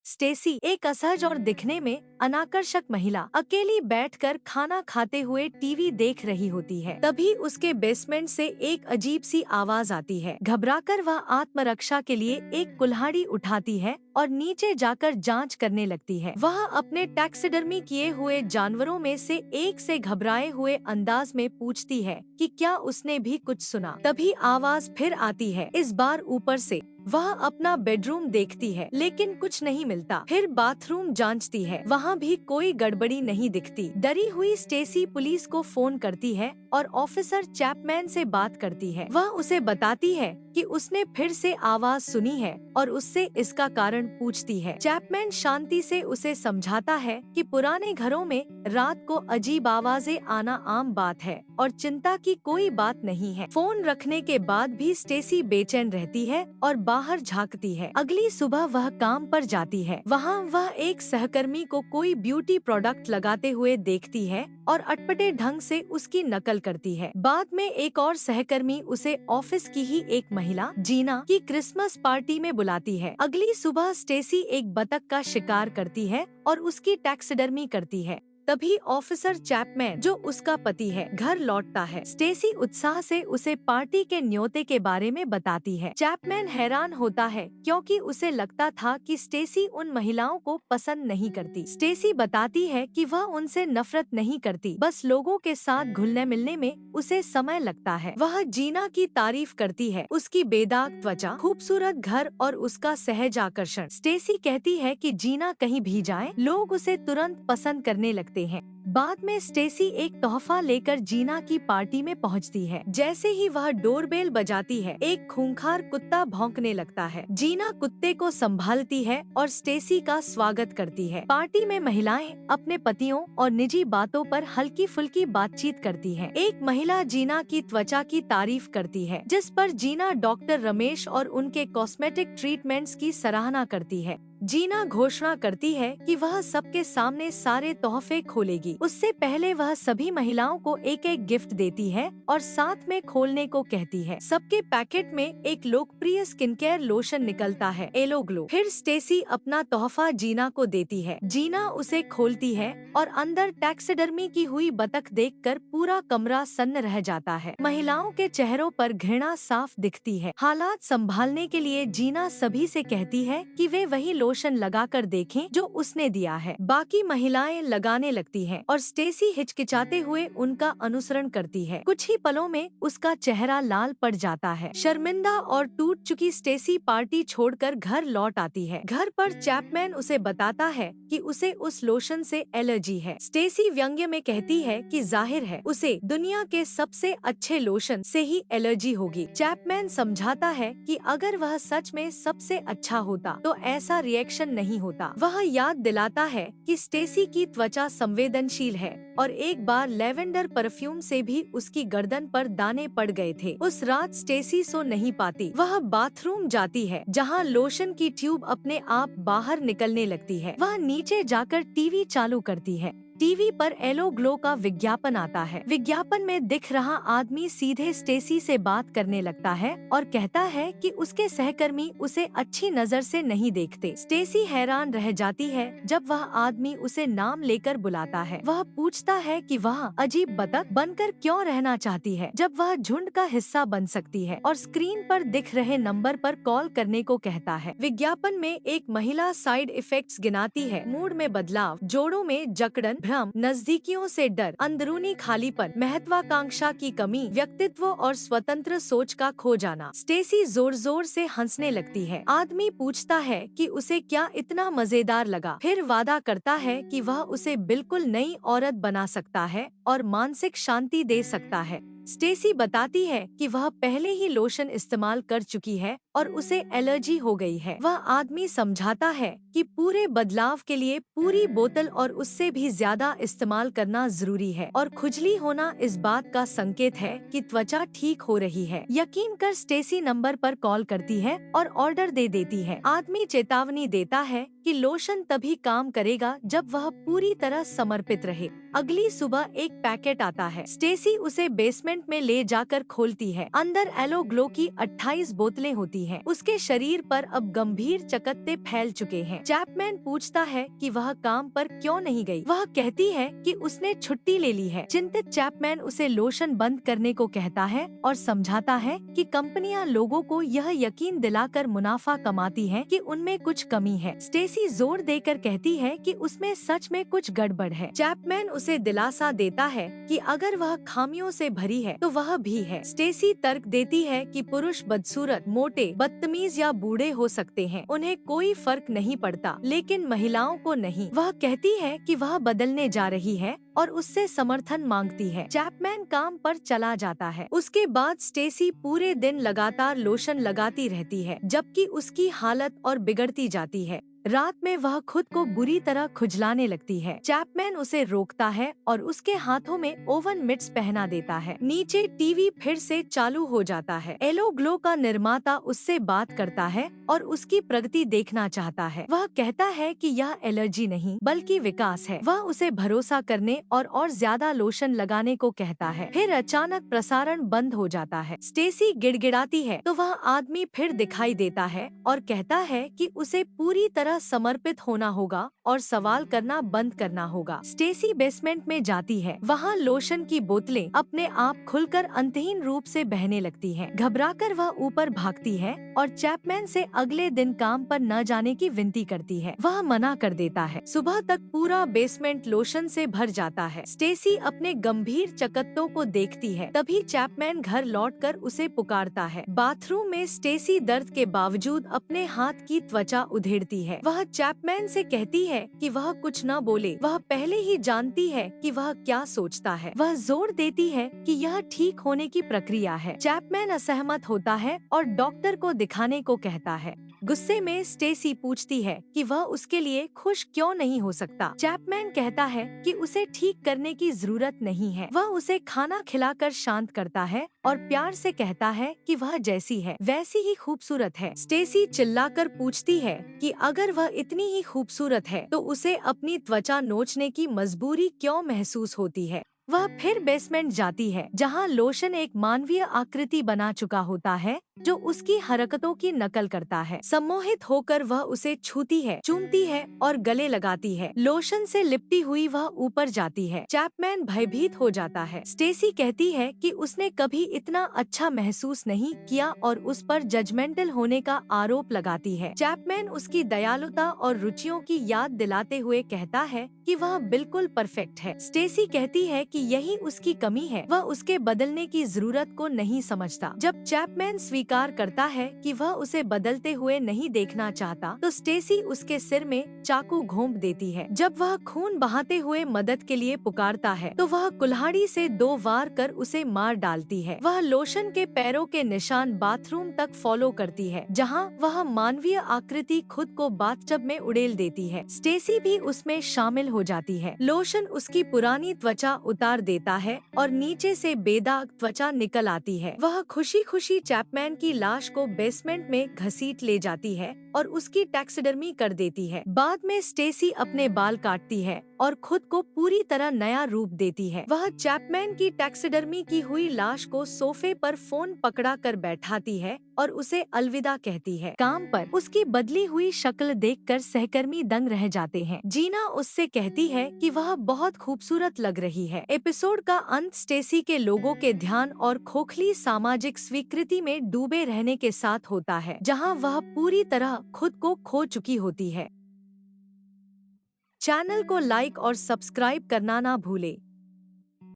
Stacy एक असहज और दिखने में अनाकर्षक महिला अकेली बैठकर खाना खाते हुए टीवी देख रही होती है। तभी उसके बेसमेंट से एक अजीब सी आवाज आती है। घबराकर वह आत्मरक्षा के लिए एक कुल्हाड़ी उठाती है और नीचे जाकर जांच करने लगती है। वह अपने टैक्सिडर्मी किए हुए जानवरों में से एक से घबराए हुए अंदाज में पूछती है कि क्या उसने भी कुछ सुना। तभी आवाज फिर आती है, इस बार ऊपर से। वह अपना बेडरूम देखती है लेकिन कुछ नहीं मिलता। फिर बाथरूम जांचती है, वहाँ भी कोई गड़बड़ी नहीं दिखती। डरी हुई स्टेसी पुलिस को फोन करती है और ऑफिसर चैपमैन से बात करती है। वह उसे बताती है कि उसने फिर से आवाज सुनी है और उससे इसका कारण पूछती है। चैपमैन शांति से उसे समझाता है कि पुराने घरों में रात को अजीब आवाजें आना आम बात है और चिंता की कोई बात नहीं है। फोन रखने के बाद भी स्टेसी बेचैन रहती है और बाहर झांकती है। अगली सुबह वह काम पर जाती है। वहाँ वह एक सहकर्मी को कोई ब्यूटी प्रोडक्ट लगाते हुए देखती है और अटपटे ढंग से उसकी नकल करती है। बाद में एक और सहकर्मी उसे ऑफिस की ही एक महिला जीना की क्रिसमस पार्टी में बुलाती है। अगली सुबह स्टेसी एक बतख का शिकार करती है और उसकी टैक्सिडर्मी करती है। तभी ऑफिसर चैपमैन, जो उसका पति है, घर लौटता है। स्टेसी उत्साह से उसे पार्टी के न्योते के बारे में बताती है। चैपमैन हैरान होता है क्योंकि उसे लगता था कि स्टेसी उन महिलाओं को पसंद नहीं करती। स्टेसी बताती है कि वह उनसे नफरत नहीं करती, बस लोगों के साथ घुलने मिलने में उसे समय लगता है। वह जीना की तारीफ करती है, उसकी बेदाग त्वचा, खूबसूरत घर और उसका सहज आकर्षण। स्टेसी कहती है कि जीना कहीं भी जाए, लोग उसे तुरंत पसंद करने लगते हैं। बाद में स्टेसी एक तोहफा लेकर जीना की पार्टी में पहुंचती है। जैसे ही वह डोरबेल बजाती है, एक खूंखार कुत्ता भौंकने लगता है। जीना कुत्ते को संभालती है और स्टेसी का स्वागत करती है। पार्टी में महिलाएं अपने पतियों और निजी बातों पर हल्की फुल्की बातचीत करती हैं। एक महिला जीना की त्वचा की तारीफ करती है, जिस पर जीना डॉक्टर रमेश और उनके कॉस्मेटिक ट्रीटमेंट्स की सराहना करती है। जीना घोषणा करती है कि वह सबके सामने सारे तोहफे खोलेगी। उससे पहले वह सभी महिलाओं को एक एक गिफ्ट देती है और साथ में खोलने को कहती है। सबके पैकेट में एक लोकप्रिय स्किन केयर लोशन निकलता है, एलो ग्लो। फिर स्टेसी अपना तोहफा जीना को देती है। जीना उसे खोलती है और अंदर टैक्सिडर्मी की हुई बतख देखकर पूरा कमरा सन्न रह जाता है। महिलाओं के चेहरों पर घृणा साफ दिखती है। हालात संभालने के लिए जीना सभी से कहती है कि वे वही लोशन लगाकर देखें जो उसने दिया है। बाकी महिलाएं लगाने लगती हैं और स्टेसी हिचकिचाते हुए उनका अनुसरण करती है। कुछ ही पलों में उसका चेहरा लाल पड़ जाता है। शर्मिंदा और टूट चुकी स्टेसी पार्टी छोड़कर घर लौट आती है। घर पर चैपमैन उसे बताता है कि उसे उस लोशन से एलर्जी है। स्टेसी व्यंग्य में कहती है कि जाहिर है उसे दुनिया के सबसे अच्छे लोशन से ही एलर्जी होगी। चैपमैन समझाता है कि अगर वह सच में सबसे अच्छा होता तो ऐसा रिएक्शन नहीं होता। वह याद दिलाता है कि स्टेसी की त्वचा संवेदनशील है और एक बार लेवेंडर परफ्यूम से भी उसकी गर्दन पर दाने पड़ गए थे। उस रात स्टेसी सो नहीं पाती। वह बाथरूम जाती है, जहां लोशन की ट्यूब अपने आप बाहर निकलने लगती है। वह नीचे जाकर टीवी चालू करती है। टीवी पर एलो ग्लो का विज्ञापन आता है। विज्ञापन में दिख रहा आदमी सीधे स्टेसी से बात करने लगता है और कहता है कि उसके सहकर्मी उसे अच्छी नजर से नहीं देखते। स्टेसी हैरान रह जाती है जब वह आदमी उसे नाम लेकर बुलाता है। वह पूछता है कि वह अजीब बतख बनकर क्यों रहना चाहती है जब वह झुंड का हिस्सा बन सकती है, और स्क्रीन पर दिख रहे नंबर पर कॉल करने को कहता है। विज्ञापन में एक महिला साइड इफेक्ट्स गिनाती है, मूड में बदलाव, जोड़ों में जकड़न, भ्रम, नजदीकियों से डर, अंदरूनी खालीपन, महत्वाकांक्षा की कमी, व्यक्तित्व और स्वतंत्र सोच का खो जाना। स्टेसी जोर जोर से हंसने लगती है। आदमी पूछता है कि उसे क्या इतना मजेदार लगा, फिर वादा करता है कि वह उसे बिल्कुल नई औरत बना सकता है और मानसिक शांति दे सकता है। स्टेसी बताती है कि वह पहले ही लोशन इस्तेमाल कर चुकी है और उसे एलर्जी हो गई है। वह आदमी समझाता है कि पूरे बदलाव के लिए पूरी बोतल और उससे भी ज्यादा इस्तेमाल करना जरूरी है और खुजली होना इस बात का संकेत है कि त्वचा ठीक हो रही है। यकीन कर स्टेसी नंबर पर कॉल करती है और ऑर्डर दे देती है। आदमी चेतावनी देता है कि लोशन तभी काम करेगा जब वह पूरी तरह समर्पित रहे। अगली सुबह एक पैकेट आता है। स्टेसी उसे बेसमेंट में ले जाकर खोलती है। अंदर एलो ग्लो की 28 बोतलें होती हैं। उसके शरीर पर अब गंभीर चकत्ते फैल चुके हैं। चैपमैन पूछता है कि वह काम पर क्यों नहीं गई। वह कहती है कि उसने छुट्टी ले ली है। चिंतित चैपमैन उसे लोशन बंद करने को कहता है और समझाता है कि कंपनियां लोगों को यह यकीन दिलाकर मुनाफा कमाती हैं कि उनमें कुछ कमी है। स्टेसी जोर देकर कहती है कि उसमें सच में कुछ गड़बड़ है। चैपमैन उसे दिलासा देता है कि अगर वह खामियों से भरी है तो वह भी है। स्टेसी तर्क देती है कि पुरुष बदसूरत, मोटे, बदतमीज या बूढ़े हो सकते हैं, उन्हें कोई फर्क नहीं पड़ता, लेकिन महिलाओं को नहीं। वह कहती है कि वह बदलने जा रही है और उससे समर्थन मांगती है। चैपमैन काम पर चला जाता है। उसके बाद स्टेसी पूरे दिन लगातार लोशन लगाती रहती है, जबकि उसकी हालत और बिगड़ती जाती है। रात में वह खुद को बुरी तरह खुजलाने लगती है। चैपमैन उसे रोकता है और उसके हाथों में ओवन मिट्स पहना देता है। नीचे टीवी फिर से चालू हो जाता है। एलो ग्लो का निर्माता उससे बात करता है और उसकी प्रगति देखना चाहता है। वह कहता है कि यह एलर्जी नहीं बल्कि विकास है। वह उसे भरोसा करने और ज्यादा लोशन लगाने को कहता है। फिर अचानक प्रसारण बंद हो जाता है। स्टेसी गिड़गिड़ाती है तो वह आदमी फिर दिखाई देता है और कहता है कि उसे पूरी तरह समर्पित होना होगा और सवाल करना बंद करना होगा। स्टेसी बेसमेंट में जाती है। वहाँ लोशन की बोतलें अपने आप खुलकर अंतहीन रूप से बहने लगती हैं। घबराकर वह ऊपर भागती है और चैपमैन से अगले दिन काम पर न जाने की विनती करती है। वह मना कर देता है। सुबह तक पूरा बेसमेंट लोशन से भर जाता है। स्टेसी अपने गंभीर चकत्तों को देखती है। तभी चैपमैन घर लौटकर उसे पुकारता है। बाथरूम में स्टेसी दर्द के बावजूद अपने हाथ की त्वचा उधेड़ती है। वह चैपमैन से कहती है कि वह कुछ न बोले, वह पहले ही जानती है कि वह क्या सोचता है। वह जोर देती है कि यह ठीक होने की प्रक्रिया है। चैपमैन असहमत होता है और डॉक्टर को दिखाने को कहता है। गुस्से में स्टेसी पूछती है कि वह उसके लिए खुश क्यों नहीं हो सकता। चैपमैन कहता है कि उसे ठीक करने की जरूरत नहीं है। वह उसे खाना खिलाकर शांत करता है और प्यार से कहता है कि वह जैसी है वैसी ही खूबसूरत है। स्टेसी चिल्लाकर पूछती है कि अगर वह इतनी ही खूबसूरत है तो उसे अपनी त्वचा नोचने की मजबूरी क्यों महसूस होती है। वह फिर बेसमेंट जाती है, जहां लोशन एक मानवीय आकृति बना चुका होता है जो उसकी हरकतों की नकल करता है। सम्मोहित होकर वह उसे छूती है, चूमती है और गले लगाती है। लोशन से लिपटी हुई वह ऊपर जाती है। चैपमैन भयभीत हो जाता है। स्टेसी कहती है कि उसने कभी इतना अच्छा महसूस नहीं किया और उस पर जजमेंटल होने का आरोप लगाती है। चैपमैन उसकी दयालुता और रुचियों की याद दिलाते हुए कहता है कि वह बिल्कुल परफेक्ट है। स्टेसी कहती है कि यही उसकी कमी है, वह उसके बदलने की जरूरत को नहीं समझता। जब चैपमैन स्वीकार करता है कि वह उसे बदलते हुए नहीं देखना चाहता, तो स्टेसी उसके सिर में चाकू घोंप देती है। जब वह खून बहाते हुए मदद के लिए पुकारता है, तो वह कुल्हाड़ी से 2 वार कर उसे मार डालती है। वह लोशन के पैरों के निशान बाथरूम तक फॉलो करती है, जहां वह मानवीय आकृति खुद को बाथटब में उड़ेल देती है। स्टेसी भी उसमें शामिल हो जाती है। लोशन उसकी पुरानी त्वचा उतार देता है और नीचे से बेदाग त्वचा निकल आती है। वह खुशी खुशी चैपमैन की लाश को बेसमेंट में घसीट ले जाती है और उसकी टैक्सीडर्मी कर देती है। बाद में स्टेसी अपने बाल काटती है और खुद को पूरी तरह नया रूप देती है। वह चैपमैन की टैक्सीडर्मी की हुई लाश को सोफे पर फोन पकड़ा कर बैठाती है और उसे अलविदा कहती है। काम पर उसकी बदली हुई शक्ल देखकर सहकर्मी दंग रह जाते हैं। जीना उससे कहती है कि वह बहुत खूबसूरत लग रही है। एपिसोड का अंत स्टेसी के लोगों के ध्यान और खोखली सामाजिक स्वीकृति में डूबे रहने के साथ होता है, जहां वह पूरी तरह खुद को खो चुकी होती है। चैनल को लाइक और सब्सक्राइब करना ना भूले।